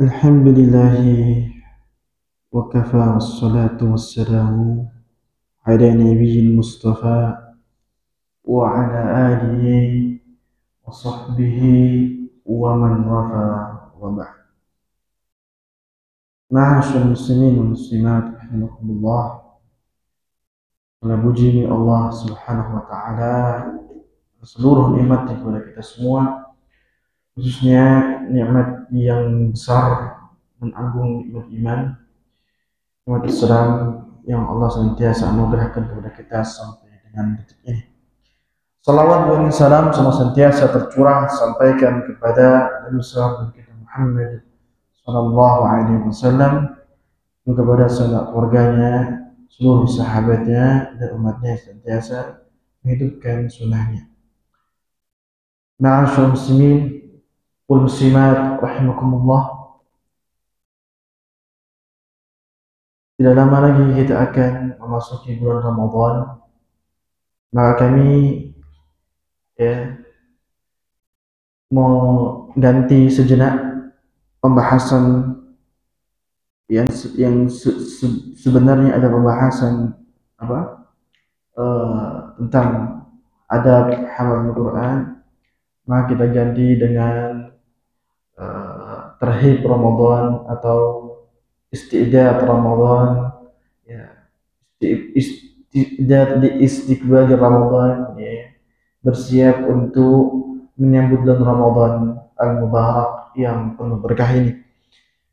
الحمد لله وكفى والصلاة والسلام على نبي المصطفى وعلى آله وصحبه ومن وفى وبعد. Ma'asyiral muslimin wal muslimat rahimakumullah. Memuji Allah Subhanahu wa taala seluruh nikmat kepada kita semua, khususnya nikmat yang besar dan agung, nikmat iman, umat Islam yang Allah senantiasa anugerahkan kepada kita sampai dengan detik ini. Salawat dan salam senantiasa tercurah sampaikan kepada Nabi besar kita Muhammad sallallahu alaihi wasallam dan kepada sanak keluarganya, seluruh sahabatnya dan umatnya yang senantiasa menghidupkan sunnahnya. Ma'asyiral muslimin wal muslimat rahimakumullah. Tidak lama lagi kita akan memasuki bulan Ramadan. Maka kami mau ganti sejenak pembahasan yang sebenarnya ada pembahasan tentang adab hafal Quran. Maka kita ganti dengan terhib Ramadan atau istidad Ramadan, istidad di istiqbal Ramadan, bersiap untuk menyambut bulan Ramadan al-Mubarak yang penuh berkah ini.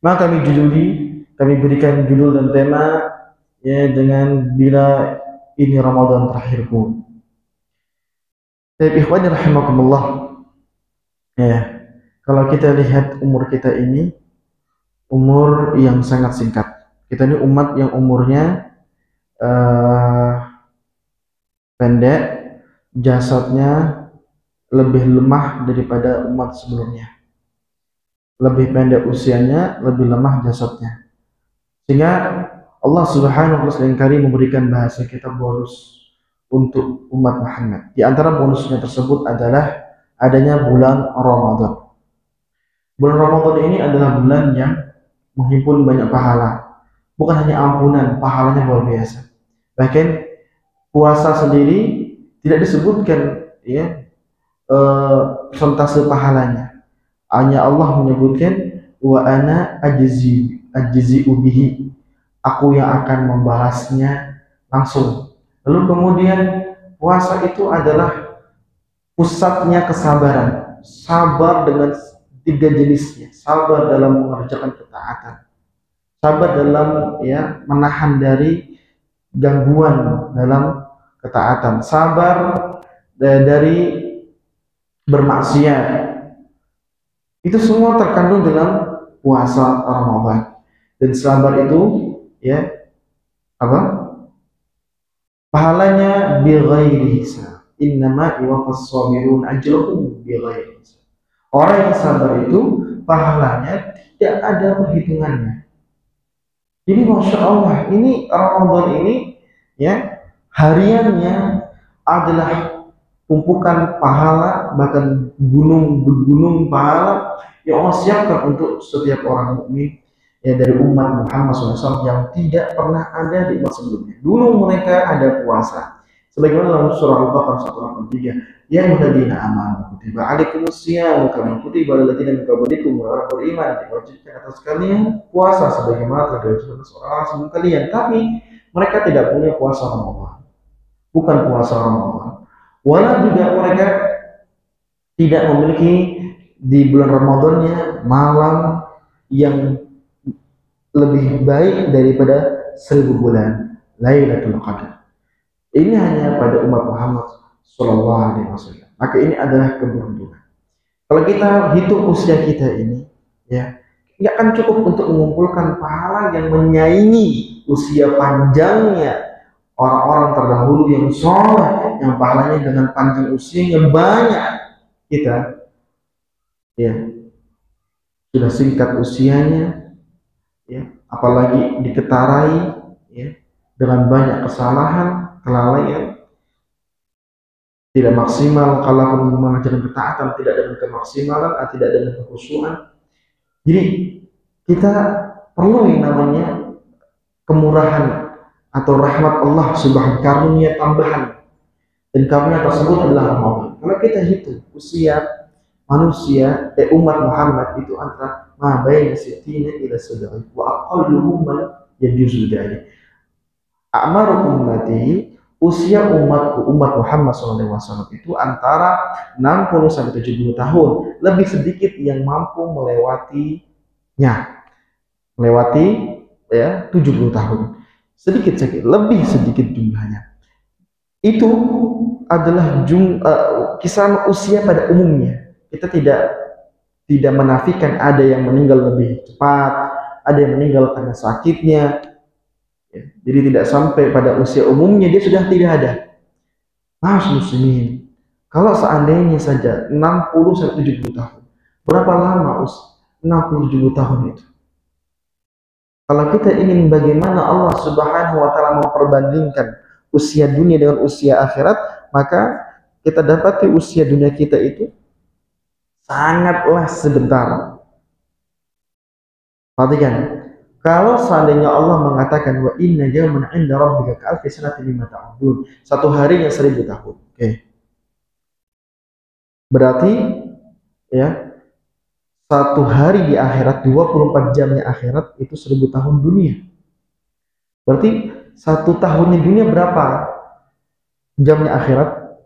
Maka kami berikan judul dan tema dengan bila ini Ramadan terakhirku. Tapi ikhwani rahimakumullah, kalau kita lihat umur kita ini umur yang sangat singkat. Kita ini umat yang umurnya pendek, jasadnya lebih lemah daripada umat sebelumnya. Lebih pendek usianya, lebih lemah jasadnya. Sehingga Allah Subhanahu wa taala seringkali memberikan bahasa kita bonus untuk umat Muhammad. Di antara bonusnya tersebut adalah adanya bulan Ramadan. Bulan Ramadan ini adalah bulan yang menghimpun banyak pahala. Bukan hanya ampunan, pahalanya luar biasa. Bahkan puasa sendiri tidak disebutkan persentase pahalanya. Hanya Allah menyebutkan wa ana ajzi bihi. Aku yang akan membahasnya langsung. Lalu kemudian puasa itu adalah pusatnya kesabaran. Sabar dengan tiga jenisnya. Sabar dalam mengerjakan ketaatan. Sabar dalam menahan dari gangguan dalam ketaatan. Sabar dari bermaksiat. Itu semua terkandung dalam puasa Ramadan. Dan sabar itu pahalanya bighairi hisab. Innama yuwaffas sabirun ajrahum bighairi hisab. Orang yang sabar itu pahalanya tidak ada perhitungannya. Jadi Masya Allah, ini Ramadan ini hariannya adalah tumpukan pahala, bahkan gunung pahala yang Allah siapkan untuk setiap orang mukmin dari umat Muhammad SAW yang tidak pernah ada di masa sebelumnya. Dulu mereka ada puasa, sebagaimana dalam surah Al-Baqarah 183, yang alladzina amanu kutiba alaikumusiyam kama kutiba alal ladzina min qablikum wa beriman, diwajibkan atas kalian puasa sebagaimana telah diwajibkan atas orang sebelum kalian. Tapi mereka tidak punya puasa Ramadan, bukan puasa Ramadan. Walau juga mereka tidak memiliki di bulan Ramadannya malam yang lebih baik daripada 1000 bulan Lailatul Qadar. Ini hanya pada umat Muhammad Sallallahu Alaihi Wasallam. Maka ini adalah keberuntungan. Kalau kita hitung usia kita ini, nggak akan cukup untuk mengumpulkan pahala yang menyaingi usia panjangnya orang-orang terdahulu yang soleh, yang pahalanya dengan panjang usianya banyak. Kita sudah singkat usianya, apalagi diketarai dengan banyak kesalahan, kelalaian, tidak maksimal kalau mengajarkan ketaatan, tidak dengan kemaksimalan, tidak dengan kekhusyuan. Jadi kita perlu yang namanya kemurahan atau rahmat Allah Subhanahu karunia tambahan, dan karunia tersebut adalah Ramadan. Kalau kita hitung usia manusia umat Muhammad itu antara ma baina sittina ila sab'in wa aqalluhum man yajuzu dzalik. A'mar ummati, usia umat Muhammad SAW itu antara 60 sampai 70 tahun, lebih sedikit yang mampu melewati ya 70 tahun. Sedikit lebih sedikit jumlahnya. Itu adalah kisaran usia pada umumnya. Kita tidak menafikan ada yang meninggal lebih cepat, ada yang meninggal karena sakitnya. Ya, jadi tidak sampai pada usia umumnya dia sudah tidak ada. Mas muslimin, kalau seandainya saja 60 sampai 70 tahun, berapa lama 60-70 tahun itu? Kalau kita ingin bagaimana Allah Subhanahu wa taala memperbandingkan usia dunia dengan usia akhirat, maka kita dapati usia dunia kita itu sangatlah sebentar. Perhatikan, kalau seandainya Allah mengatakan wa inna yawman 'inda rabbika ka'alfi sanatin mimma ta'udun, satu harinya 1000 tahun. Oke. Berarti ya, satu hari di akhirat, 24 jamnya akhirat itu 1000 tahun dunia. Berarti satu tahunnya dunia berapa jamnya akhirat?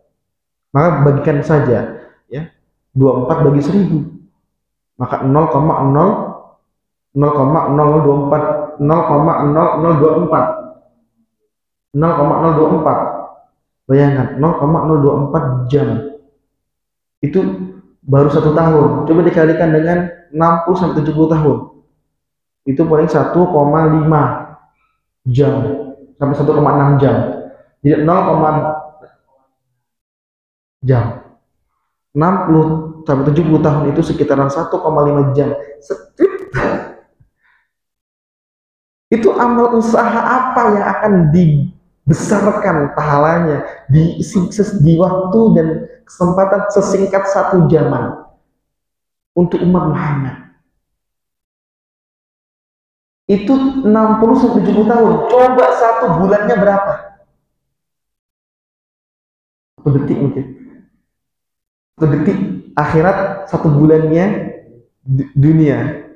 Maka bagikan saja ya, 24 bagi 1000, maka 0,024 bayangkan 0,024 jam itu baru satu tahun. Coba dikalikan dengan 60 sampai 70 tahun, itu paling 1,5 jam sampai 1,6 jam. Jadi 0, jam 60 sampai 70 tahun itu sekitaran 1,5 jam. Itu amal usaha apa yang akan dibesarkan pahalanya di waktu dan kesempatan sesingkat 1 zaman untuk umat Muhammad. Itu 60 sampai 70 tahun. Coba 1 bulannya berapa? 1 detik mungkin. 1 detik akhirat, 1 bulannya dunia.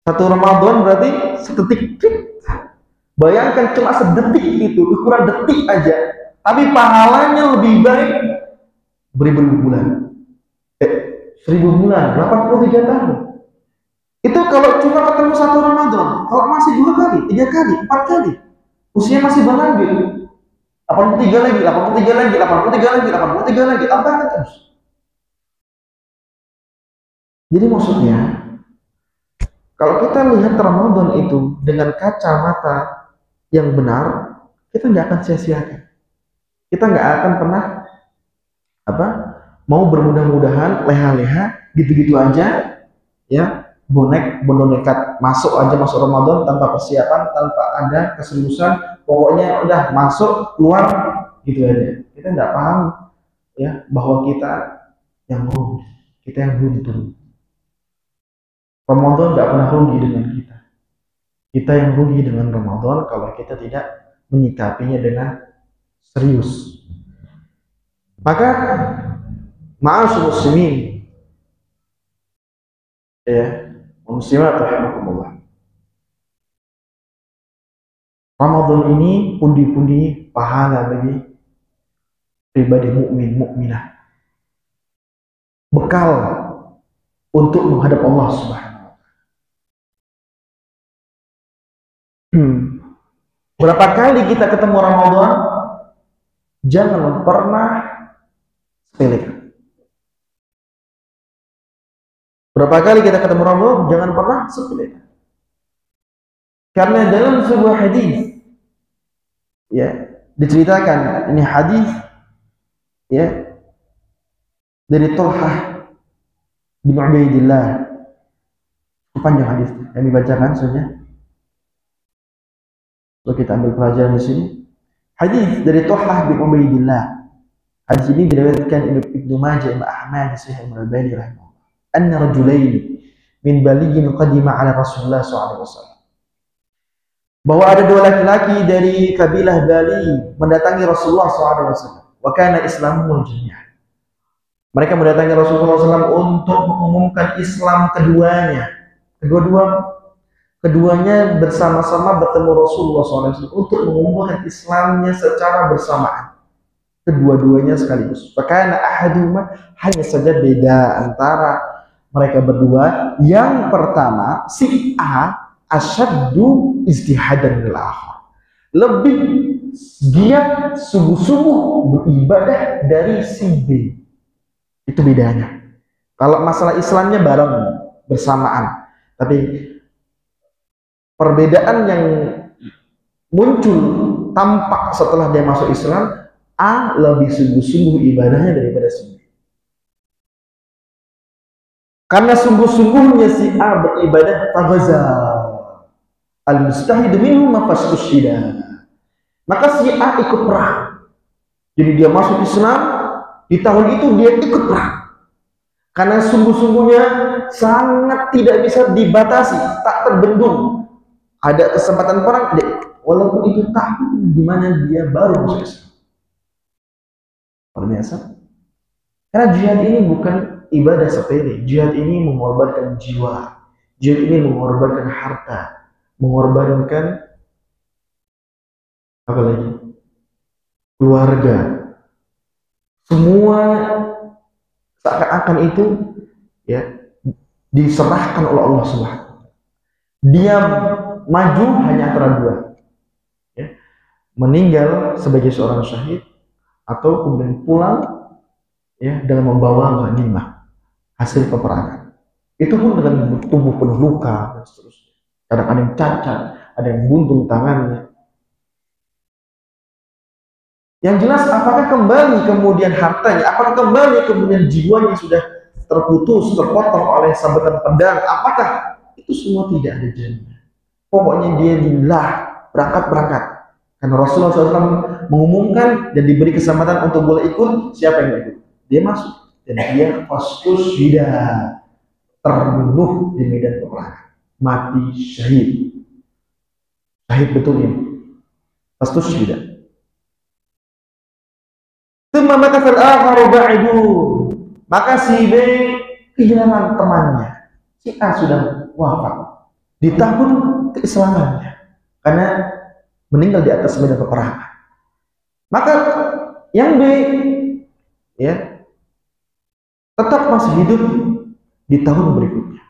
1 Ramadan berarti sedetik. Bayangkan cuma sedetik itu, ukuran detik aja, tapi pahalanya lebih baik beribu bulan. 1000 bulan, 83 tahun. Itu kalau cuma ketemu 1 Ramadan. Kalau masih 2 kali, 3 kali, 4 kali, usia masih berlanjut, 83 lagi, 83 lagi, 83 lagi, 83 lagi, tambah terus. Jadi maksudnya, kalau kita lihat Ramadan itu dengan kacamata yang benar, kita nggak akan sia-siakan. Kita nggak akan pernah mau bermudah-mudahan, leha-leha, gitu-gitu aja, ya, bonekat masuk Ramadan tanpa persiapan, tanpa ada keseriusan, pokoknya udah masuk keluar gitu aja. Kita nggak paham ya bahwa kita yang rugi, kita yang buntu. Ramadan nggak pernah rugi dengan kita. Kita yang rugi dengan Ramadan kalau kita tidak menyikapinya dengan serius. Maka ma'asyiral muslimin, ya, muslimat rahimakumullah. Ramadan ini pundi-pundi pahala bagi pribadi mukmin mukminah. Bekal untuk menghadap Allah Subhanahu. Berapa kali kita ketemu Ramadan, jangan pernah sepelekan. Berapa kali kita ketemu Ramadan, jangan pernah sepelekan. Karena dalam sebuah hadis, ya, diceritakan, ini hadis ya dari Talhah bin Ubaidillah. Panjang hadis yang dibacakan saja. So, kita ambil pelajaran di sini. Hadis dari Talhah bin Ubaidillah. Hadis ini diriwayatkan Ibnu Majah, Imam Ahmad, Sahih Al-Albani rahimahullah. Anna rajulain min balighin qadima ala Rasulullah SAW. Bahwa ada dua laki-laki dari kabilah Bali mendatangi Rasulullah SAW. Wa kana Islamul jami'an. Mereka mendatangi Rasulullah SAW untuk mengumumkan Islam keduanya. Keduanya bersama-sama bertemu Rasulullah SAW untuk mengumumkan Islamnya secara bersamaan. Kedua-duanya sekaligus. Bahkan ahaduma, hanya saja beda antara mereka berdua. Yang pertama, si A asyaddu ijtihadan lil akhar. Lebih giat sungguh-sungguh beribadah dari si B. Itu bedanya. Kalau masalah Islamnya bareng, bersamaan. Tapi perbedaan yang muncul tampak setelah dia masuk Islam, A lebih sungguh-sungguh ibadahnya daripada si B. Karena sungguh-sungguhnya si A beribadah, faghazal al-mustahid minhum mafastushida. Maka si A ikut perang. Jadi dia masuk Islam, di tahun itu dia ikut perang. Karena sungguh-sungguhnya sangat tidak bisa dibatasi, tak terbendung. Ada kesempatan perang, walaupun itu tahun di mana dia baru masuk Islam. Luar biasa. Karena jihad ini bukan ibadah sepele. Jihad ini mengorbankan jiwa. Jihad ini mengorbankan harta, mengorbankan apa lagi? Keluarga. Semua seakan-akan itu ya diserahkan oleh Allah Subhanahu. Dia maju hanya antara dua, ya, meninggal sebagai seorang syahid atau kemudian pulang ya dengan membawa ghanimah hasil peperangan. Itu pun dengan tubuh penuh luka dan seterusnya. Kadang ada yang cacat, ada yang buntung tangannya. Yang jelas, apakah kembali kemudian hartanya, apakah kembali kemudian jiwanya sudah terputus, terpotong oleh sabetan pedang, apakah itu semua tidak ada jaminan. Pokoknya dia lillah, berangkat. Karena Rasulullah SAW mengumumkan dan diberi kesempatan untuk boleh ikut, siapa yang ikut? Dia masuk dan dia fastushida, terbunuh di medan peperangan, mati syahid. Syahid betul ini. Fastushida. Maka si B kehilangan temannya. Si A sudah wafat di tahun keislamannya karena meninggal di atas medan peperangan. Maka yang B ya tetap masih hidup di tahun berikutnya.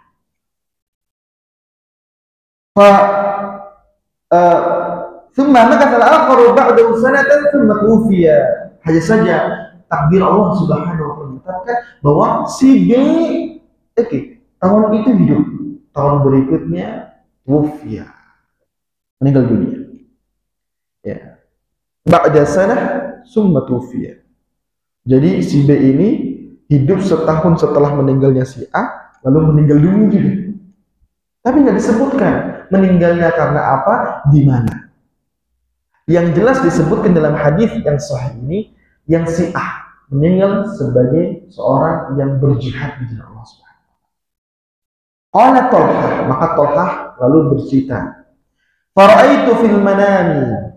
Hanya saja takdir Allah Subhanahu wa taala menetapkan bahwa si B tahun itu hidup, tahun berikutnya wufia, meninggal dunia. Ya. Ba'da sanah summa tufiya. Jadi si B ini hidup setahun setelah meninggalnya si A, lalu meninggal dunia juga. Tapi nggak disebutkan meninggalnya karena apa, di mana. Yang jelas disebutkan dalam hadis yang sahih ini, yang si A meninggal sebagai seorang yang berjihad di jalan Allah Subhanahu wa taala. Talhah, maka Talhah lalu bercerita, "Fara'aitu fil manami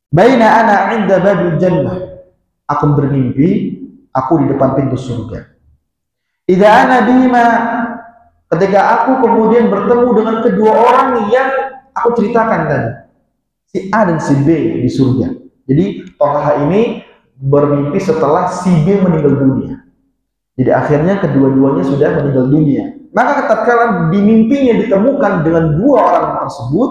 baina ana 'inda babil jannah." Aku bermimpi, aku di depan pintu surga. Idza ana bihima, ketika aku kemudian bertemu dengan kedua orang yang aku ceritakan tadi, si A dan si B di surga. Jadi Talhah ini bermimpi setelah si B meninggal dunia. Jadi akhirnya kedua-duanya sudah meninggal dunia. Maka tatkala di mimpinya ditemukan dengan dua orang tersebut,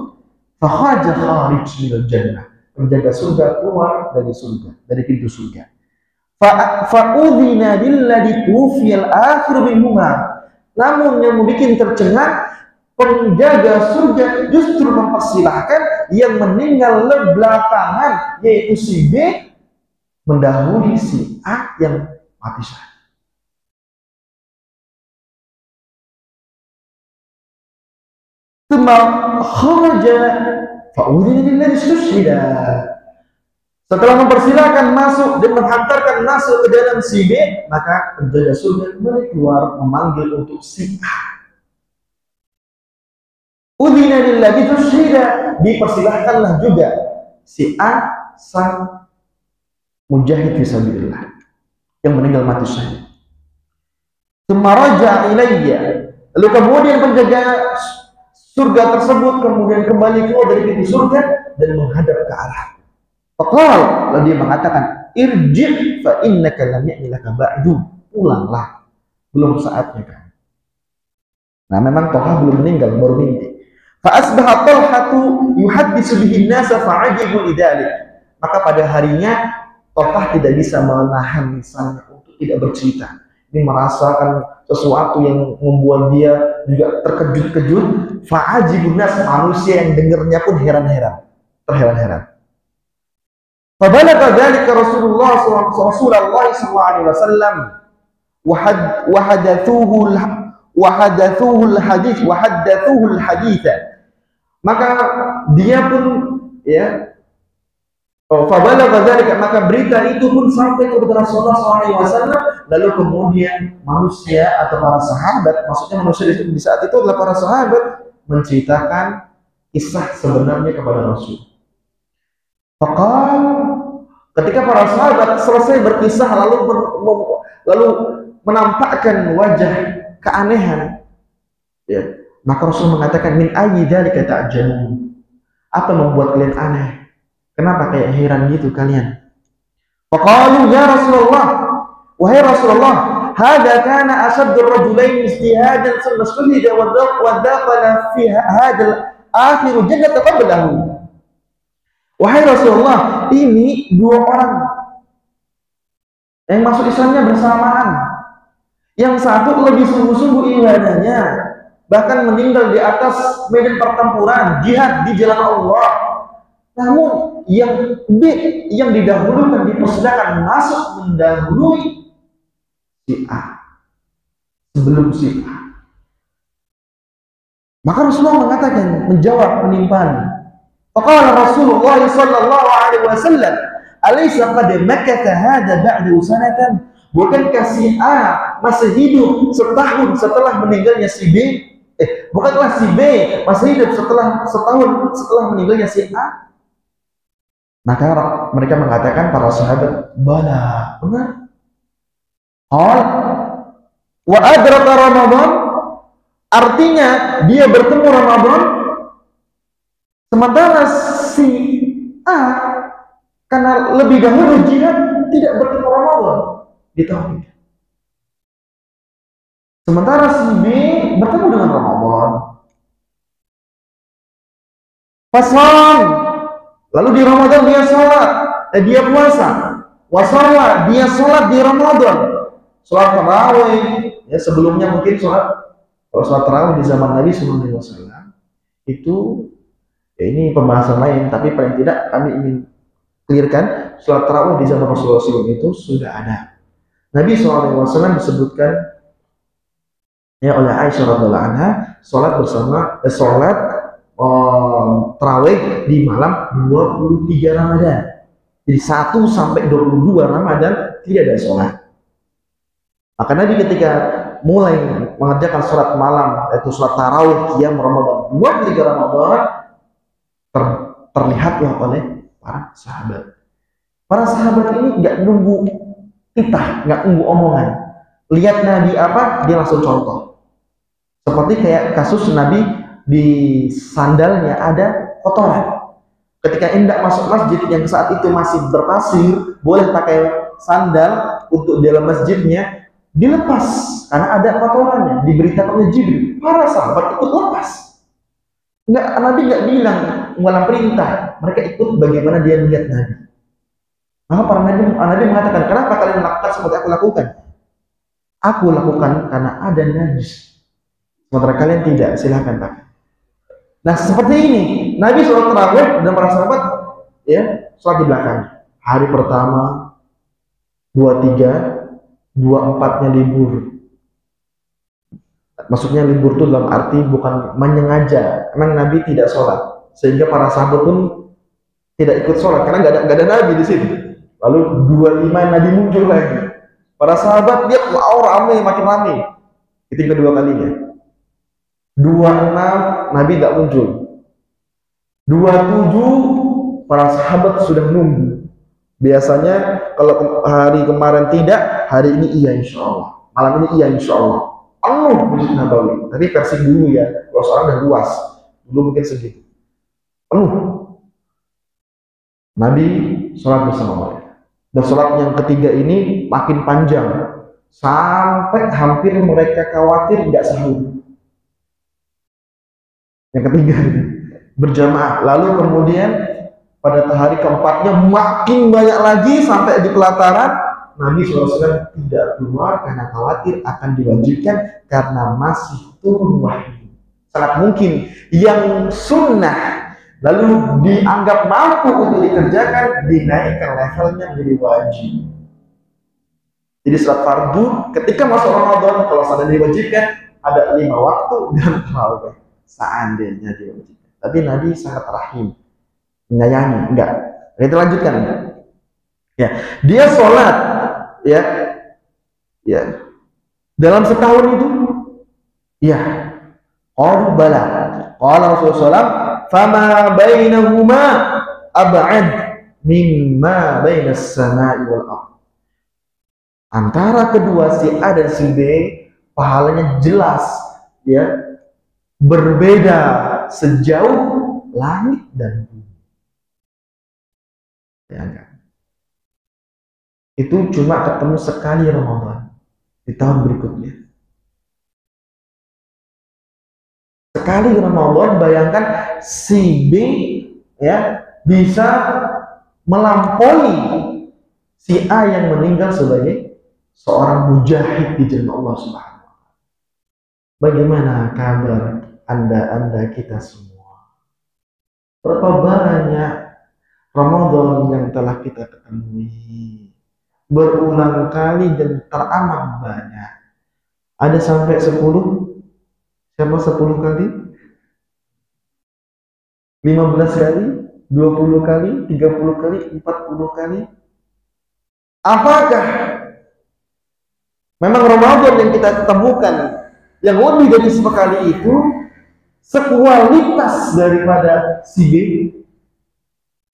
fakhaja kharij minal jannah, penjaga surga keluar dari surga, dari pintu surga. Fa'udhina billadhi tufiyal akhir minhuma. Namun yang membuat tercengang, penjaga surga justru mempersilahkan yang meninggal belakangan, yaitu si B, mendahului si A yang mati syahid. Setelah mempersilahkan masuk dan menghantarkan masuk ke dalam si B, maka penjaga surga kembali keluar memanggil untuk si A. Udzina lillahi tusyhida, dipersilahkanlah juga si A sang mujahid fisabilillah yang meninggal mati syahid. Semaraja ilayya, lalu kemudian penjaga surga tersebut kemudian kembali keluar dari pintu surga dan menghadap ke arah. Faqal, lalu dia mengatakan, irji' fa innaka lam ya'nilaka ba'du, pulanglah, belum saatnya kan. Nah, memang Toha belum meninggal, baru mimpi. Fa asbaha Talhatu yuhaddisu bihi an-nasa fa'ajibu lidzalik. Maka pada harinya Toha tidak bisa menahan lisannya untuk tidak bercerita. Ini merasakan sesuatu yang membuat dia juga terkejut-kejut. Fa'ajibun nas, manusia yang dengarnya pun heran-heran, terheran-heran. Fabalagha dzalika Rasulullah sallallahu alaihi wasallam wa hadathuhu al-hadits. Maka dia pun ya, fabalagha dzalika, maka berita itu pun sampai kepada Rasulullah SAW. Lalu kemudian manusia atau para sahabat, maksudnya manusia di saat itu adalah para sahabat, menceritakan kisah sebenarnya kepada Rasul. Faqal, ketika para sahabat selesai berkisah lalu menampakkan wajah keanehan, ya, maka Rasul mengatakan, min ayyi dzalika ta'jalun, apa yang membuat kalian aneh? Kenapa kayak heran gitu kalian? Faqalu ya Rasulullah, wahai Rasulullah, hadza kana ashaddu ar-rajulain ijtihadan thumma stuhida wa dakhala fi hadzal akhiru jannata qablahu. Wahai Rasulullah, ini dua orang yang masuk Islamnya bersamaan. Yang satu lebih sungguh-sungguh ibadahnya, bahkan meninggal di atas medan pertempuran, jihad di jalan Allah. Namun yang B, yang didahulukan, dipersilakan masuk mendahului si A sebelum si A. Maka Rasulullah mengatakan, menjawab, menimpali. Faqala Rasulullah sallallahu alaihi wasallam, alaysa qad makatha hadha ba'du sanatan? Bukankah si A masih hidup setahun setelah meninggalnya si B? Bukankah si B masih hidup setahun setelah meninggalnya si A? Maka mereka mengatakan, para sahabat, bala, benar. Qal wa adraka Ramadan, artinya dia bertemu Ramadan. Sementara si A karena lebih dahulu jihad tidak bertemu Ramadan di tahun itu. Sementara si B bertemu dengan Ramadan. Fasal, lalu di Ramadan dia sholat, dia puasa. Wasalla, dia sholat di Ramadan. Sholat tarawih, ya sebelumnya mungkin kalau sholat tarawih di zaman Nabi SAW itu, ya ini pembahasan lain, tapi paling tidak kami ingin clearkan, sholat tarawih di zaman Rasulullah SAW itu sudah ada. Nabi SAW disebutkan ya oleh Aisyah radhiallahu anha, sholat bersama tarawih di malam 23 Ramadan. Jadi 1 sampai 22 Ramadan tidak ada sholat. Maka Nabi ketika mulai mengerjakan sholat malam, yaitu sholat tarawih qiyam Ramadan 23 Ramadan, terlihatlah oleh para sahabat. Para sahabat ini nggak nunggu titah, nggak nunggu omongan. Lihat Nabi apa, dia langsung contoh. Seperti kayak kasus Nabi di sandalnya ada kotoran. Ketika hendak masuk masjid yang saat itu masih berpasir, boleh pakai sandal untuk dalam masjidnya, dilepas karena ada kotorannya. Diberitakan oleh Jibril, para sahabat ikut lepas. Nabi nggak bilang dalam perintah, mereka ikut bagaimana dia melihat Nabi. Maka para Nabi mengatakan, kenapa kalian melakukan seperti aku lakukan? Aku lakukan karena ada najis. Sementara kalian tidak, silahkan pakai. Nah seperti ini, Nabi sholat tarawih dan para sahabat ya sholat di belakang. Hari pertama, 23, 24-nya libur. Maksudnya libur itu dalam arti bukan menyengaja. Emang Nabi tidak sholat, sehingga para sahabat pun tidak ikut sholat karena nggak ada Nabi di sini. Lalu 25 Nabi muncul lagi. Para sahabat lihat, wow, ramai, makin ramai. Itu yang kedua kalinya. 25 26 Nabi nggak muncul, 27 para sahabat sudah nunggu. Biasanya kalau hari kemarin tidak, hari ini iya insya Allah, malam ini iya insya Allah, penuh Masjid Nabawi. Tapi versi dulu ya, kalau sekarang udah luas, dulu mungkin segitu, penuh. Nabi sholat bersama mereka. Dan sholat yang ketiga ini makin panjang, sampai hampir mereka khawatir tidak sahur. Yang ketiga berjamaah. Lalu kemudian pada hari keempatnya makin banyak lagi sampai di pelataran. Nabi SAW tidak keluar karena khawatir akan diwajibkan karena masih turun wahyu. Sangat mungkin yang sunnah lalu dianggap mampu untuk dikerjakan, dinaikkan levelnya menjadi wajib. Jadi sholat fardu ketika masuk Ramadan, kalau seandainya diwajibkan, ada 5 waktu dan tarawih. Seandainya diwajibkan. Tapi Nabi sangat rahim, menyayangi. Enggak. Kita lanjutkan. Ya, dia sholat, ya, dalam setahun itu, ya, bala. Qala Rasulullah, fama bainahuma ab'ad mimma bainas sama'i wal ardh. Antara kedua si A dan si B pahalanya jelas, ya, berbeda sejauh langit dan bumi. Ya, enggak. Itu cuma ketemu sekali Ramadan di tahun berikutnya. Sekali Ramadan, bayangkan si B, ya, bisa melampaui si A yang meninggal sebagai seorang mujahid di jalan Allah Subhanahu wa Ta'ala. Bagaimana kabar Anda kita semua? Berapa banyak Ramadan yang telah kita ketemui berulang kali dan teramat banyak. Ada sampai 10? Siapa 10 kali? 15 kali? 20 kali? 30 kali? 40 kali? Apakah memang Ramadan yang kita ketemukan yang lebih dari sekali itu sekualitas daripada si B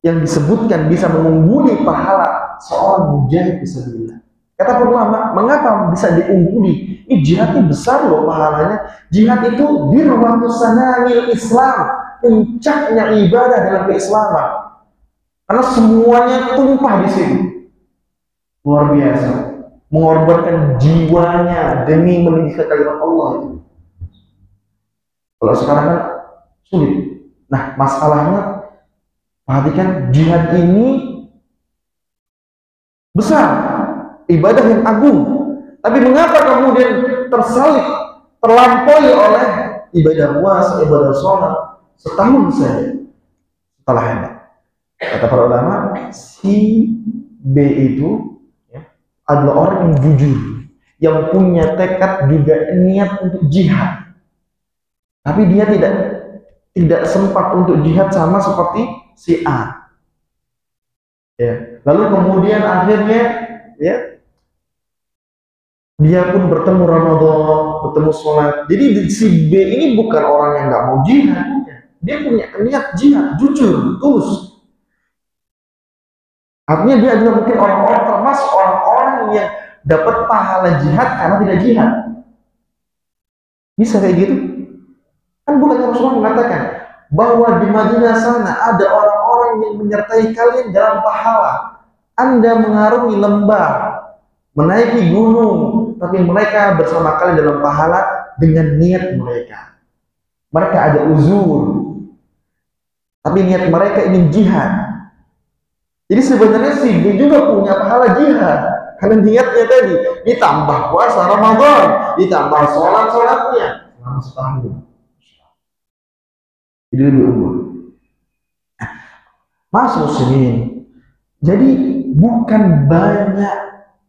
yang disebutkan bisa mengungguli pahala seorang mujahid fisabilillah? Kata para ulama, mengapa bisa diungguli? Ini jihadnya besar loh pahalanya. Jihad itu dirwatu sanamil Islam, puncaknya ibadah dalam keislaman. Karena semuanya tumpah di sini. Luar biasa. Mengorbankan jiwanya demi meninggikan kalimat Allah itu. Kalau sekarang kan sulit. Nah, masalahnya, perhatikan, jihad ini besar, ibadah yang agung. Tapi mengapa kemudian tersalib, terlampaui oleh ibadah puasa, ibadah sholat setahun saja setelahnya? Kata para ulama, si B itu, ya, adalah orang yang jujur, yang punya tekad juga niat untuk jihad. Tapi dia tidak sempat untuk jihad sama seperti si A. Ya. Lalu kemudian akhirnya, ya, dia pun bertemu Ramadan, bertemu sholat. Jadi si B ini bukan orang yang nggak mau jihad. Dia punya niat jihad, jujur, tulus. Artinya dia adalah mungkin orang-orang termasuk orang-orang yang dapat pahala jihad karena tidak jihad. Bisa kayak gitu? Kan bukannya Rasulullah mengatakan bahwa di Madinah sana ada orang-orang yang menyertai kalian dalam pahala. Anda mengarungi lembah, menaiki gunung, tapi mereka bersama kalian dalam pahala dengan niat mereka. Mereka ada uzur, tapi niat mereka ingin jihad. Jadi sebenarnya si B juga punya pahala jihad, karena niatnya tadi ditambah puasa Ramadan, ditambah sholat-sholatnya selama setahun. Jadi lebih umur. Mas muslimin, jadi bukan banyak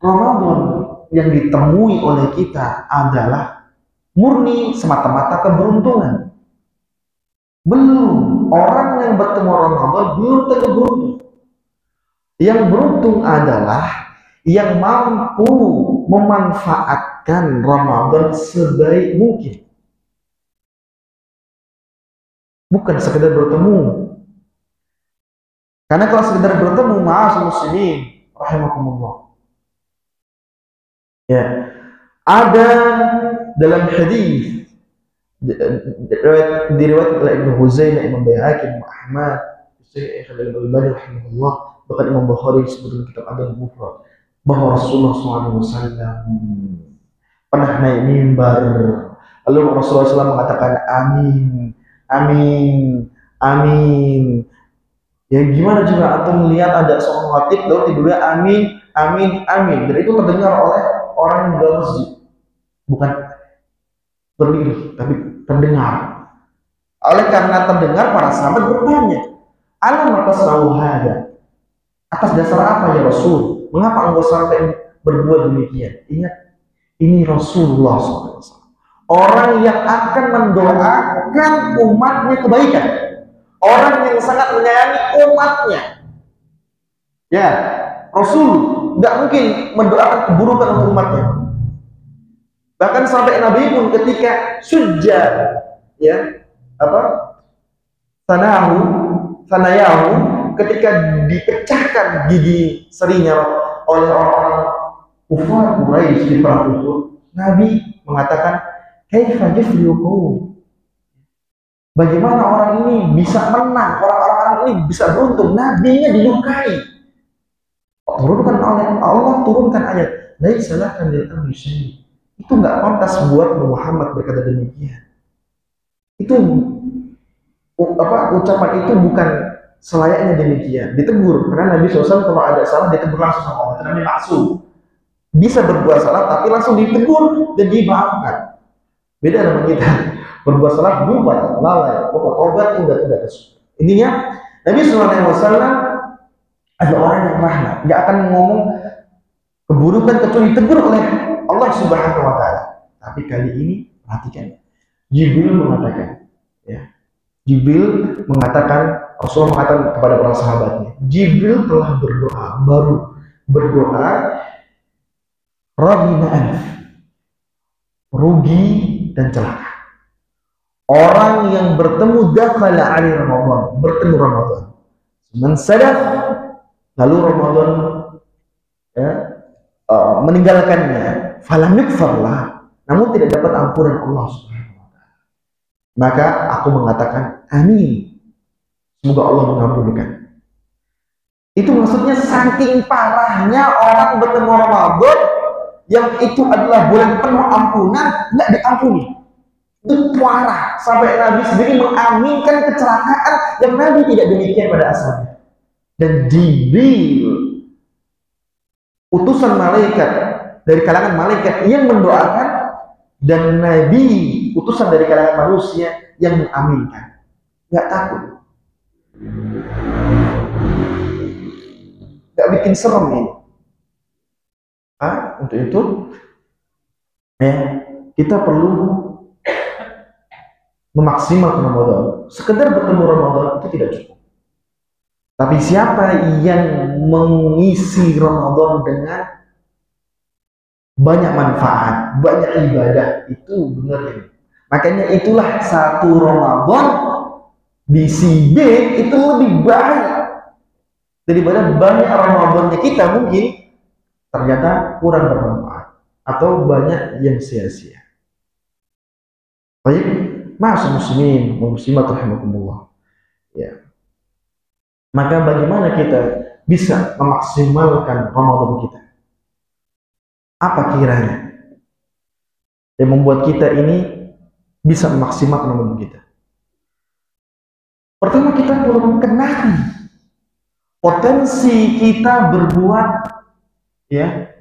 Ramadan yang ditemui oleh kita adalah murni semata-mata keberuntungan. Belum, orang yang bertemu Ramadan belum tentu beruntung. Yang beruntung adalah yang mampu memanfaatkan Ramadan sebaik mungkin. bukan sekedar bertemu. Karena kalau sekedar bertemu, ma'asyiral muslimin rahimakumullah, ya, ada dalam hadis diriwayatkan oleh Ibnu Huzaimah, Imam Baihaqi, Imam Ahmad, Syekh Al-Albani rahimahullah, bahkan Imam Bukhari sebutkan kitab Adab Mufrad, bahwa Rasulullah SAW pernah naik mimbar, lalu Rasulullah SAW mengatakan amin, amin, amin. Ya gimana juga antum melihat ada seorang khatib lalu tiba-tiba amin, amin, amin, dan itu terdengar oleh orang yang di dalam masjid, bukan berdiri tapi terdengar. Oleh karena terdengar, para sahabat bertanya, alam atas hada, atas dasar apa ya Rasul? Mengapa engkau sampai berbuat demikian? Ingat, ini Rasulullah SAW, orang yang akan mendoakan umatnya kebaikan, orang yang sangat menyayangi umatnya. Ya, Rasul tidak mungkin mendoakan keburukan untuk umatnya. Bahkan sampai Nabi pun ketika sujud, ya, sanayahu, ketika dipecahkan gigi serinya oleh orang-orang kufar Quraisy di perang Uhud, Nabi mengatakan, kaifa yuflihu, bagaimana orang ini bisa menang, orang-orang ini bisa beruntung, nabinya dilukai. Turunkan oleh Allah, turunkan ayat, laisa laka minal amri syai'. Itu nggak pantas buat Muhammad berkata demikian. Itu ucapan itu bukan selayaknya demikian. Ditegur, karena Nabi SAW kalau ada salah ditegur langsung sama Allah. Nabi maksum, bisa berbuat salah tapi langsung ditegur dan dimaafkan. Beda sama kita, berbuat salah lupa, lalai, tobat tidak. Intinya Nabi SAW ada orang yang rahmat, nggak akan ngomong keburukan kecuali ditegur oleh Allah Subhanahu wa Ta'ala. Tapi kali ini perhatikan, Jibril mengatakan, ya, Jibril mengatakan, Rasulullah mengatakan kepada para sahabatnya, Jibril telah berdoa, baru berdoa, Rabbina anf, rugi dan celaka. Orang yang bertemu dakhala ali Ramadan, bertemu Ramadan, mensadaf, lalu Ramadan, ya, meninggalkannya, falam yukfarlah, namun tidak dapat ampunan Allah Subhanahu wa Ta'ala. Maka aku mengatakan amin, semoga Allah mengampunkan. Itu maksudnya saking parahnya orang bertemu Ramadan yang itu adalah bulan penuh ampunan, nggak diampuni. Itu parah sampai Nabi sendiri mengaminkan kecelakaan yang Nabi tidak demikian pada asalnya. Dan Jibril, utusan malaikat dari kalangan malaikat yang mendoakan, dan Nabi, utusan dari kalangan manusia yang mengaminkan. Nggak takut, nggak bikin serem ini. Untuk itu, ya, kita perlu memaksimalkan Ramadan. Sekedar bertemu Ramadan itu tidak cukup. Tapi siapa yang mengisi Ramadan dengan banyak manfaat, banyak ibadah, itu benar ini. Makanya itulah satu Ramadan di si B itu lebih baik daripada banyak Ramadannya kita mungkin ternyata kurang bermanfaat atau banyak yang sia-sia. Baik, ma'asyiral muslimin wa muslimat rahimakumullah. Ya. Maka bagaimana kita bisa memaksimalkan Ramadan kita? Apa kiranya yang membuat kita ini bisa memaksimalkan Ramadan kita? Pertama, kita perlu mengenali potensi kita berbuat, ya,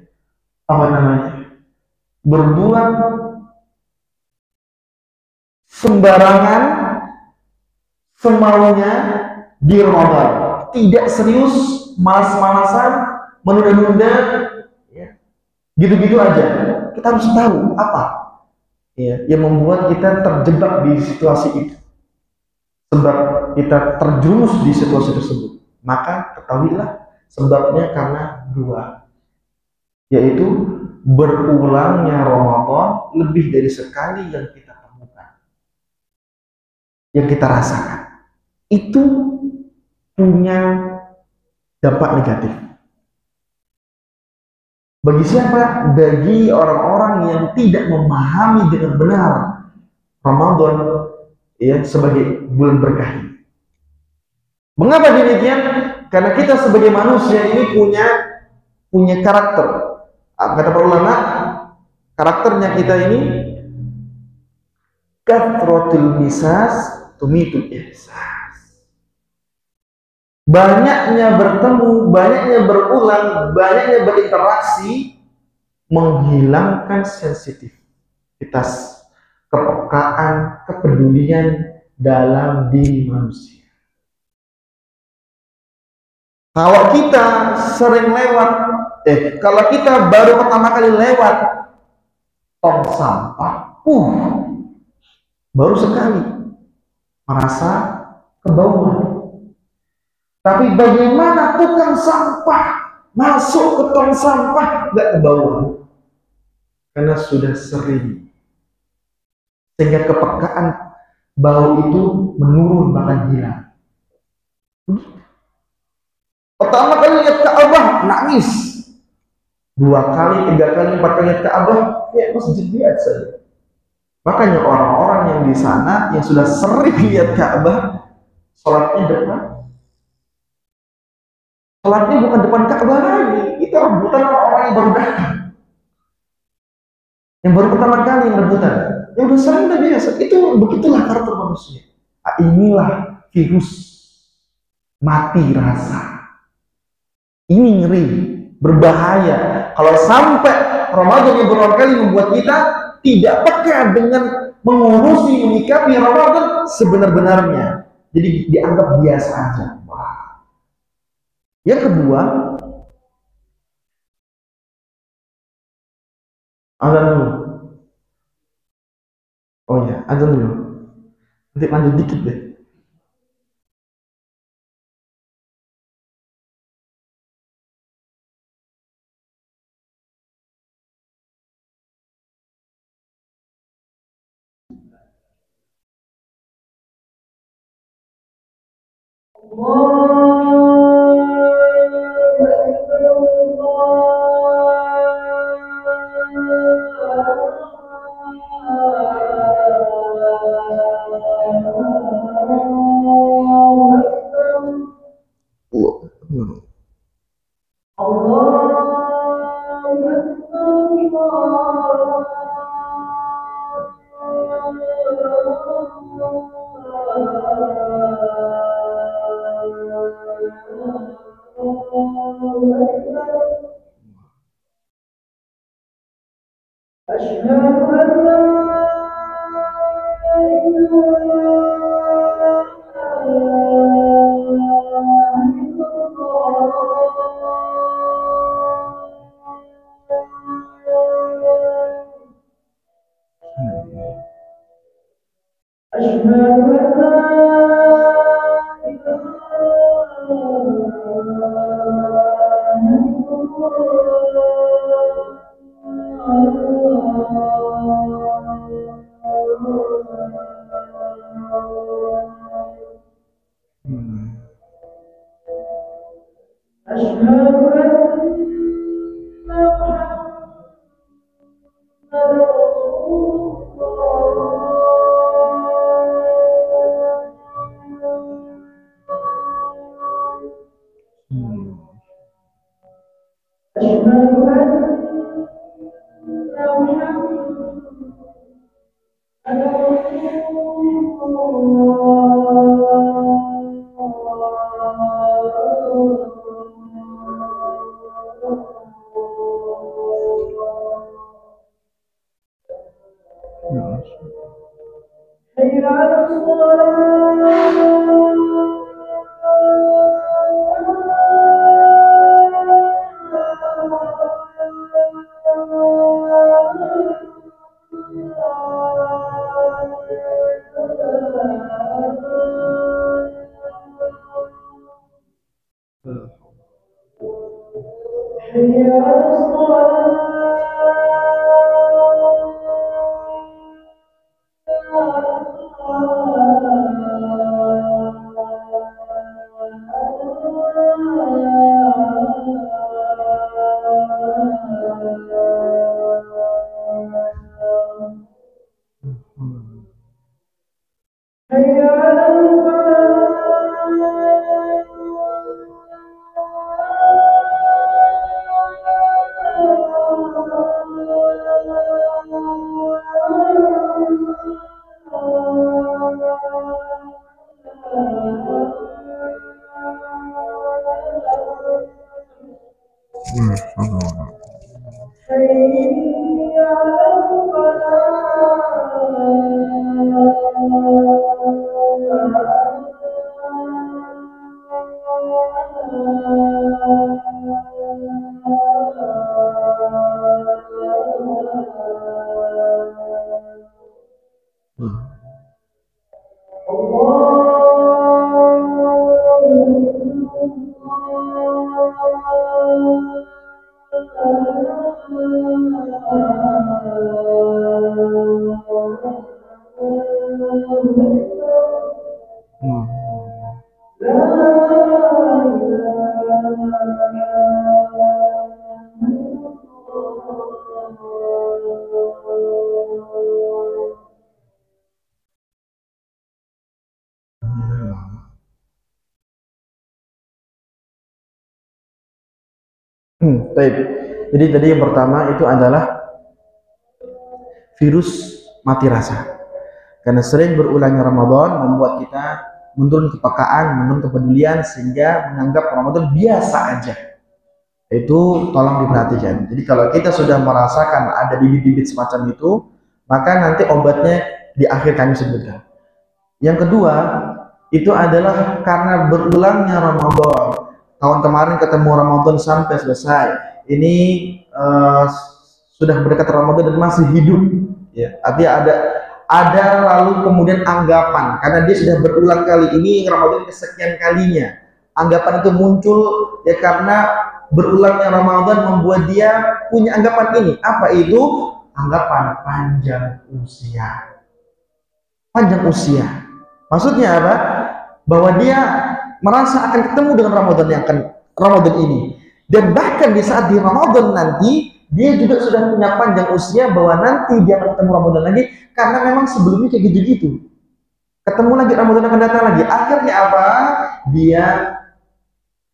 berbuat sembarangan, semaunya di Ramadan, tidak serius, malas-malasan, menunda-nunda, ya, gitu-gitu aja. Kita harus tahu apa, ya, yang membuat kita terjebak di situasi itu, sebab kita terjerumus di situasi tersebut. Maka ketahuilah sebabnya karena dua, yaitu berulangnya Ramadan lebih dari sekali yang kita temukan, yang kita rasakan. itu punya dampak negatif. Bagi siapa? Bagi orang-orang yang tidak memahami dengan benar Ramadan ya sebagai bulan berkah. Mengapa demikian? Karena kita sebagai manusia ini punya karakter. Kata para ulama, karakternya kita ini kathratul misas tumitul ihsas. Banyaknya bertemu, banyaknya berulang, banyaknya berinteraksi menghilangkan sensitivitas, kepekaan, kepedulian dalam diri manusia. Kalau kita sering lewat, kalau kita baru pertama kali lewat tong sampah, baru sekali merasa kebauan. Tapi bagaimana tukang sampah masuk ke tong sampah nggak kebauan? Karena sudah sering, sehingga kepekaan bau itu menurun bahkan hilang. Pertama kali lihat Ka'bah nangis, 2 kali, 3 kali, 4 kali lihat Ka'bah ya masjid biasa. Makanya orang-orang yang di sana yang sudah sering lihat Ka'bah, sholatnya depan. Sholatnya bukan depan Ka'bah lagi, itu rebutan orang-orang yang baru datang, yang baru pertama kali yang rebutan. Yang udah sering udah biasa. Itu begitulah karakter manusia. Inilah virus mati rasa. Ini ngeri, berbahaya. Kalau sampai Ramadan yang berulang kali membuat kita tidak peka dengan mengurusi, menyikapi Ramadan sebenar-benarnya. Jadi dianggap biasa aja. Wah. Yang kedua, azan dulu. Oh ya, azan dulu. Nanti lanjut dikit deh. Baik. Jadi tadi yang pertama itu adalah virus mati rasa. Karena sering berulangnya Ramadan membuat kita menurun kepekaan, menurun kepedulian sehingga menganggap Ramadan biasa aja. Itu tolong diperhatikan. Jadi kalau kita sudah merasakan ada bibit-bibit semacam itu, maka nanti obatnya di akhir kami sebutkan. Yang kedua, itu adalah karena berulangnya Ramadan. Tahun kemarin ketemu Ramadan sampai selesai. Ini sudah berdekat Ramadan dan masih hidup. Ya, artinya ada lalu kemudian anggapan karena dia sudah berulang kali ini Ramadan kesekian kalinya. Anggapan itu muncul ya karena berulangnya Ramadan membuat dia punya anggapan ini. Apa itu? Anggapan panjang usia. Panjang usia. Maksudnya apa? Bahwa dia merasa akan ketemu dengan Ramadan ini. Dan bahkan di saat di Ramadan nanti dia juga sudah punya panjang usia bahwa nanti dia akan ketemu Ramadan lagi karena memang sebelumnya kayak gitu-gitu. Ketemu lagi Ramadan akan datang lagi. Akhirnya apa? Dia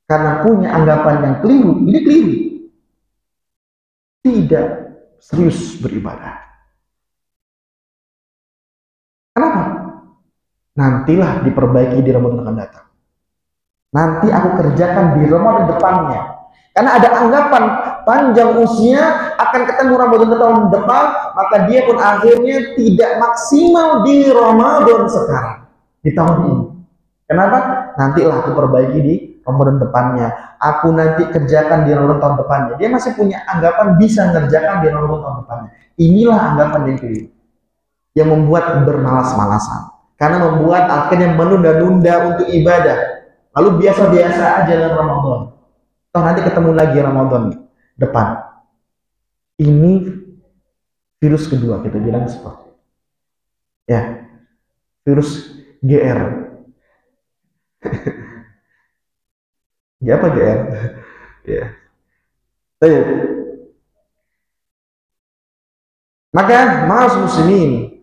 karena punya anggapan yang keliru, ini keliru. Tidak serius beribadah. Kenapa? Nantilah diperbaiki di Ramadan akan datang. Nanti aku kerjakan di Ramadan depannya. Karena ada anggapan panjang usia akan ketemu Ramadan tahun depan, maka dia pun akhirnya tidak maksimal di Ramadan sekarang, di tahun ini. Kenapa? Nantilah aku perbaiki di Ramadan depannya. Aku nanti kerjakan di Ramadan tahun depannya. Dia masih punya anggapan bisa mengerjakan di Ramadan tahun depannya. Inilah anggapan yang keliru, yang membuat bermalas-malasan. Karena membuat akhirnya menunda-nunda untuk ibadah. Lalu biasa-biasa aja dengan Ramadan. Toh nanti ketemu lagi Ramadan depan. Ini virus kedua kita bilang seperti itu. Ya, virus GR. Ya apa GR? Ya. Maka maaf muslimin,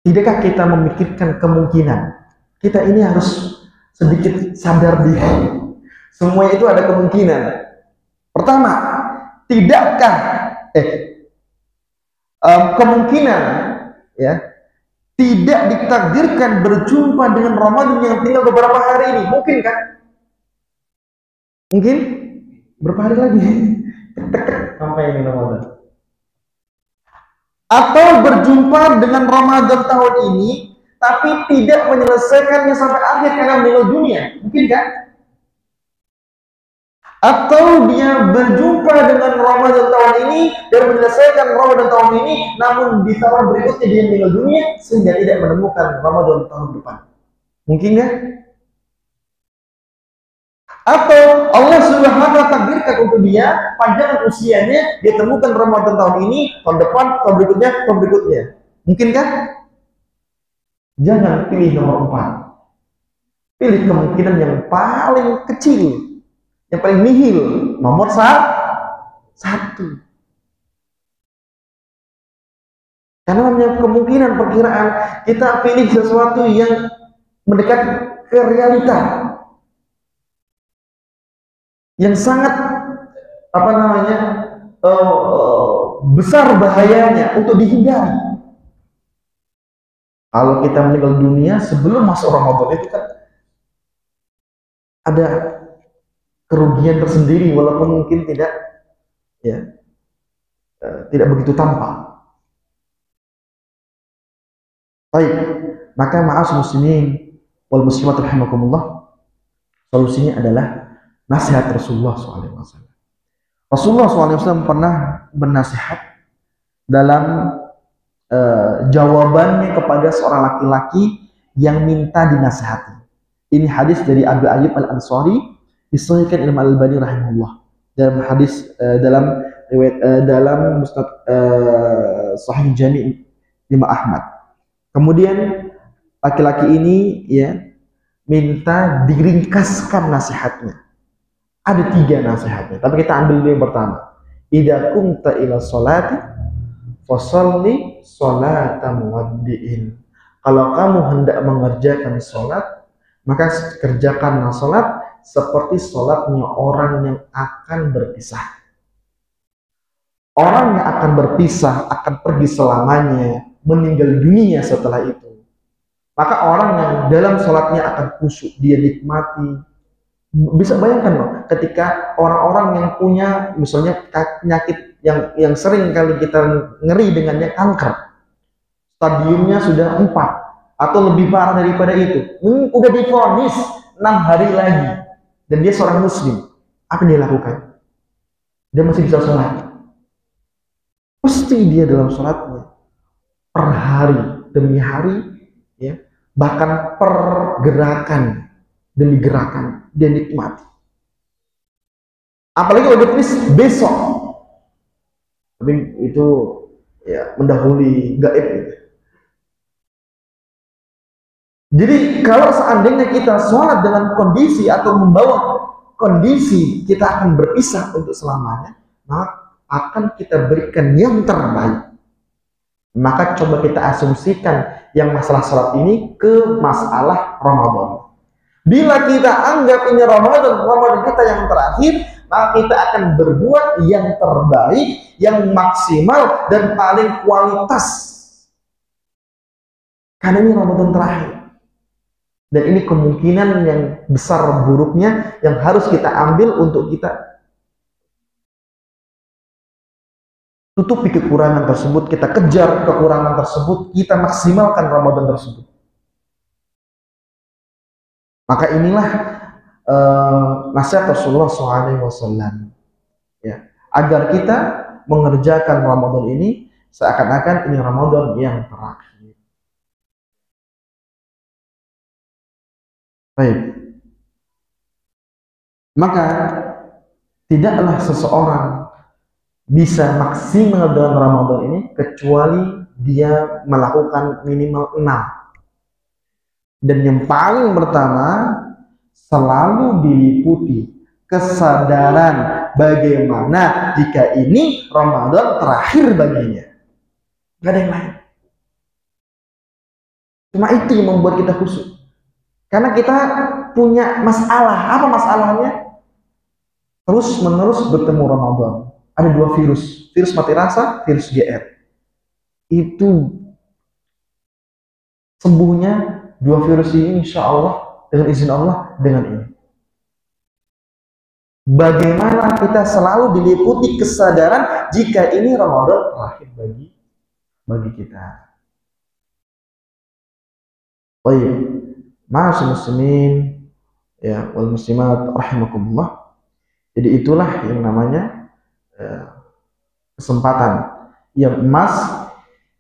tidakkah kita memikirkan kemungkinan? Kita ini harus sedikit sadar diri. Semua itu ada kemungkinan. Pertama, tidakkah kemungkinan ya tidak ditakdirkan berjumpa dengan Ramadan yang tinggal beberapa hari ini? Mungkin kan? Mungkin berapa hari lagi? Sampai ini Ramadan. Atau berjumpa dengan Ramadan tahun ini tapi tidak menyelesaikannya sampai akhir karena meninggal dunia, mungkin kan? Atau dia berjumpa dengan Ramadan tahun ini dan menyelesaikan Ramadan tahun ini, namun di tahun berikutnya dia meninggal dunia sehingga tidak menemukan Ramadan tahun depan, mungkin kan? Atau Allah Subhanahu wa ta'ala takdirkan untuk dia panjang usianya, dia temukan Ramadan tahun ini, tahun depan, tahun berikutnya, mungkin kan? Jangan pilih nomor 4. Pilih kemungkinan yang paling kecil, yang paling nihil, nomor 1. Karena namanya kemungkinan perkiraan, kita pilih sesuatu yang mendekat ke realita, yang sangat besar bahayanya untuk dihindari. Kalau kita meninggal dunia sebelum masuk Ramadan itu kan ada kerugian tersendiri, walaupun mungkin tidak begitu tampak. Baik, maka ma'as muslimin wal muslimat rahimakumullah, solusinya adalah nasihat Rasulullah SAW. Rasulullah SAW pernah bernasihat dalam jawabannya kepada seorang laki-laki yang minta dinasihati. Ini hadis dari Abu Ayyub Al-Ansari, disahihkan Imam Al-Albani rahimahullah. Dalam hadis dalam riwayat dalam Musnad Sahih Jami' Imam Ahmad. Kemudian laki-laki ini ya minta diringkaskan nasihatnya. Ada 3 nasihatnya, tapi kita ambil dulu yang pertama. Idza qumta ila sholati fasalli sholatan muwaddi'in. Kalau kamu hendak mengerjakan sholat, maka kerjakanlah sholat seperti sholatnya orang yang akan berpisah. Orang yang akan berpisah akan pergi selamanya, meninggal dunia setelah itu. Maka orang yang dalam sholatnya akan khusyuk, dia nikmati. Bisa bayangkan loh, ketika orang-orang yang punya misalnya penyakit yang sering kali kita ngeri dengannya, kanker, stadiumnya sudah 4 atau lebih parah daripada itu, udah divonis 6 hari lagi, dan dia seorang muslim, apa yang dia lakukan? Dia masih bisa sholat. Pasti dia dalam sholatnya per hari demi hari, ya, bahkan per gerakan demi gerakan dia nikmati. Apalagi kalau ditulis besok, tapi itu ya mendahului gaib gitu. Jadi kalau seandainya kita sholat dengan kondisi atau membawa kondisi kita akan berpisah untuk selamanya, maka akan kita berikan yang terbaik. Maka coba kita asumsikan yang masalah sholat ini ke masalah Ramadan. Bila kita anggap ini Ramadan kita yang terakhir, maka kita akan berbuat yang terbaik, yang maksimal dan paling kualitas. Karena ini Ramadan terakhir. Dan ini kemungkinan yang besar buruknya yang harus kita ambil untuk kita tutupi kekurangan tersebut, kita kejar kekurangan tersebut, kita maksimalkan Ramadan tersebut. Maka inilah nasihat Rasulullah SAW, ya, agar kita mengerjakan Ramadan ini seakan-akan ini Ramadan yang terakhir. Baik. Maka tidaklah seseorang bisa maksimal dalam Ramadan ini kecuali dia melakukan minimal 6. Dan yang paling pertama, selalu diliputi kesadaran bagaimana jika ini Ramadan terakhir baginya. Gak ada yang lain. Cuma itu yang membuat kita khusyuk. Karena kita punya masalah. Apa masalahnya? Terus menerus bertemu Ramadan. Ada 2 virus. Virus mati rasa, virus GR. Itu sembuhnya 2 virus ini insya Allah, dengan izin Allah, dengan ini. Bagaimana kita selalu diliputi kesadaran jika ini Ramadan terakhir bagi kita. Baik, ma'asyiral muslimin ya wal muslimat rahimakumullah. Jadi itulah yang namanya kesempatan yang emas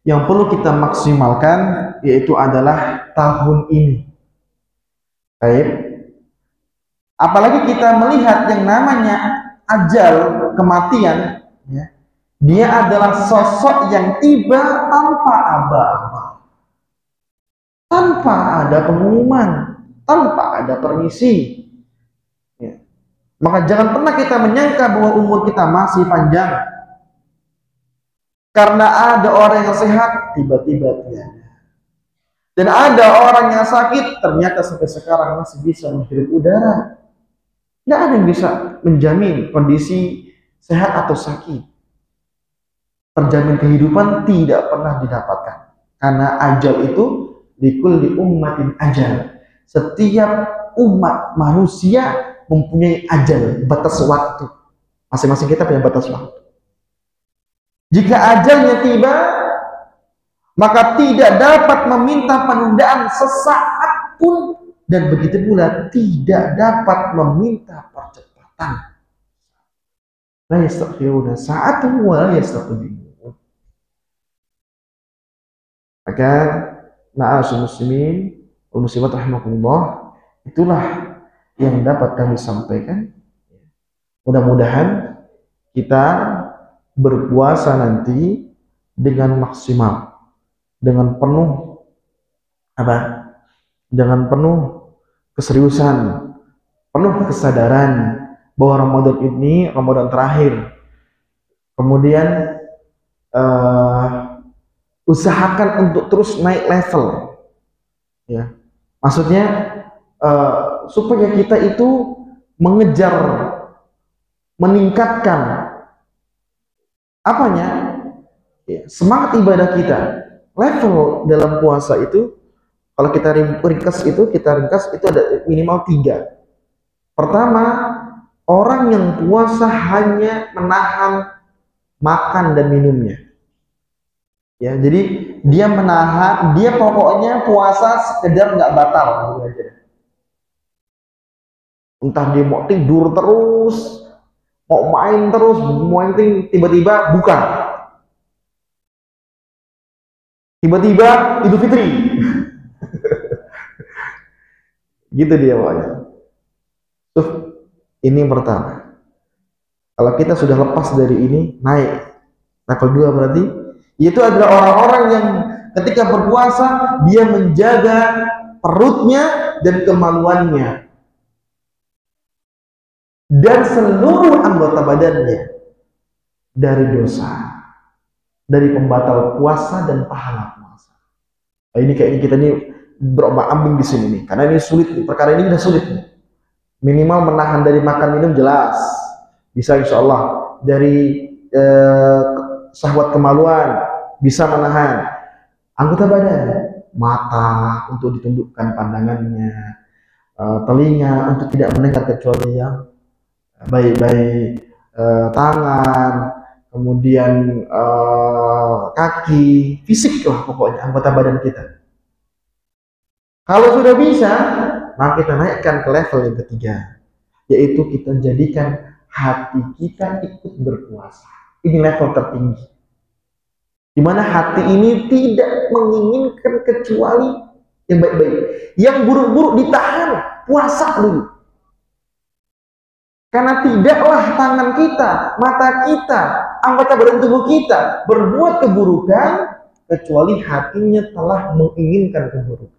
yang perlu kita maksimalkan, yaitu adalah tahun ini. Baik. Apalagi kita melihat yang namanya ajal, kematian, ya, dia adalah sosok yang tiba tanpa aba-aba, tanpa ada pengumuman, tanpa ada permisi. Ya. Maka jangan pernah kita menyangka bahwa umur kita masih panjang. Karena ada orang yang sehat, tiba-tiba tiada. Dan ada orang yang sakit, ternyata sampai sekarang masih bisa menghirup udara. Tidak ada yang bisa menjamin kondisi sehat atau sakit. Terjamin kehidupan tidak pernah didapatkan. Karena ajal itu likulli ummatin ajal. Setiap umat manusia mempunyai ajal, batas waktu. Masing-masing kita punya batas waktu. Jika ajalnya tiba, maka tidak dapat meminta penundaan sesaat pun, dan begitu pula tidak dapat meminta percepatan. La yastakhiruna sa'atan wa la yastaqdimun. Maka ma'asyiral muslimin wal muslimat rahimakumullah, itulah yang dapat kami sampaikan. Mudah-mudahan kita berpuasa nanti dengan maksimal, dengan penuh apa? Dengan penuh keseriusan, penuh kesadaran bahwa Ramadan ini Ramadan terakhir. Kemudian usahakan untuk terus naik level, ya. Maksudnya supaya kita itu mengejar, meningkatkan apanya? Ya, semangat ibadah kita. Level dalam puasa itu, kalau kita ringkas itu ada minimal 3. Pertama, orang yang puasa hanya menahan makan dan minumnya. Ya, jadi dia menahan, dia pokoknya puasa sekedar nggak batal gitu aja. Entah dia mau tidur terus, mau main terus, mau tiba-tiba buka. Tiba-tiba Idul Fitri. Gitu dia pokoknya. Tuh, ini yang pertama. Kalau kita sudah lepas dari ini, naik. Level 2 berarti itu adalah orang-orang yang ketika berpuasa dia menjaga perutnya dan kemaluannya dan seluruh anggota badannya dari dosa, dari pembatal puasa dan pahala puasa. Nah, ini kayaknya kita ini berombak-ambing di sini nih, karena ini sulit nih. Perkara ini udah sulit nih. Minimal menahan dari makan minum jelas bisa, insya Allah. Dari syahwat kemaluan bisa menahan. Anggota badan, mata untuk ditundukkan pandangannya, telinga untuk tidak mendengar kecuali yang baik-baik, tangan, kemudian kaki, fisik lah pokoknya anggota badan kita. Kalau sudah bisa, maka kita naikkan ke level yang ketiga, yaitu kita jadikan hati kita ikut berpuasa. Ini level tertinggi, di mana hati ini tidak menginginkan kecuali yang baik-baik. Yang buruk-buruk ditahan, puasa dulu. Karena tidaklah tangan kita, mata kita, anggota badan tubuh kita berbuat keburukan kecuali hatinya telah menginginkan keburukan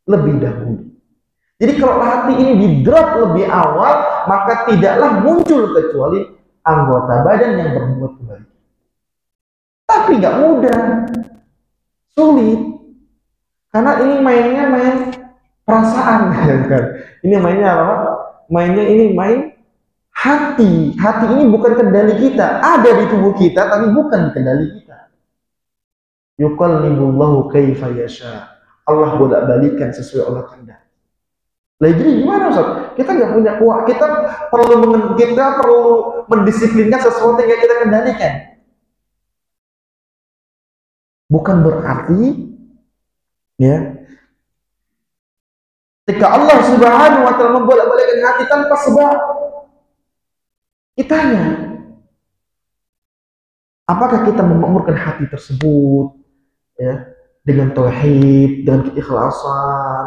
lebih dahulu. Jadi kalau hati ini di-drop lebih awal, maka tidaklah muncul kecuali anggota badan yang berbuat kebaikan. Tapi nggak mudah, sulit, karena ini mainnya main perasaan. Ini mainnya apa? Mainnya ini main hati. Hati ini bukan kendali kita, ada di tubuh kita tapi bukan kendali kita. Yuqallibullahu kaifa yasha. Allah bolak-balikan sesuai Allah kehendaki. Lah jadi gimana Ustaz? Kita nggak punya kuat, kita perlu mendisiplinkan sesuatu yang kita kendalikan. Bukan berarti ya ketika Allah Subhanahu wa taala membolak-balikkan hati tanpa sebab, kitanya apakah kita memakmurkan hati tersebut ya dengan tauhid, dengan keikhlasan,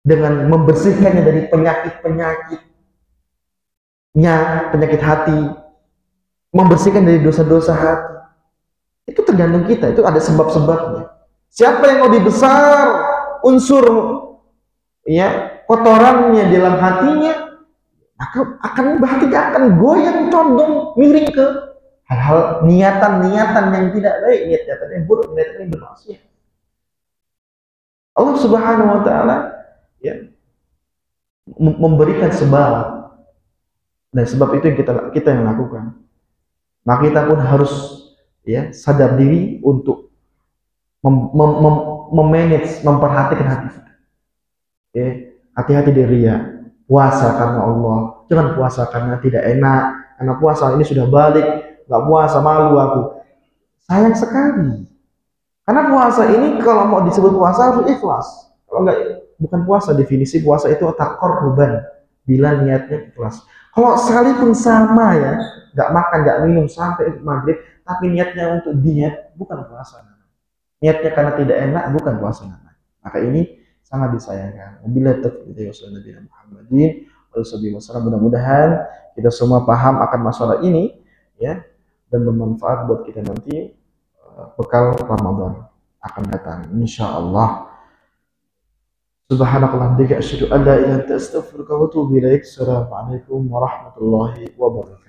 dengan membersihkannya dari penyakit hati, membersihkan dari dosa-dosa hati. Itu tergantung kita, itu ada sebab-sebabnya. Siapa yang lebih besar unsur ya kotorannya dalam hatinya, maka hatinya akan goyang, condong, miring ke hal-hal niatan-niatan yang tidak baik, niatan yang buruk, niatan yang bermaksiat. Allah Subhanahu wa taala ya memberikan sebab, dan sebab itu yang kita yang lakukan. Maka kita pun harus ya sadar diri untuk memanage, memperhatikan hati kita. Ya, hati-hati dari riya. Puasa karena Allah, jangan puasa karena tidak enak, karena puasa ini sudah balik, nggak puasa malu aku. Sayang sekali. Karena puasa ini kalau mau disebut puasa harus ikhlas. Kalau enggak, bukan puasa. Definisi puasa itu taqarruban, bila niatnya ikhlas. Kalau sekalipun sama ya, nggak makan, nggak minum sampai maghrib, tapi niatnya untuk diet, bukan puasa. Niatnya karena tidak enak, bukan puasa. Maka ini sangat disayangkan. Bila taufiq Nabi Muhammadin wasallam, mudah-mudahan kita semua paham akan masalah ini, ya, dan bermanfaat buat kita nanti bekal Ramadan akan datang insyaallah. Subhanakallahumma wa bihamdika asyhadu an la ilaha illa anta astaghfiruka wa atubu ilaik. Assalamualaikum warahmatullahi wabarakatuh.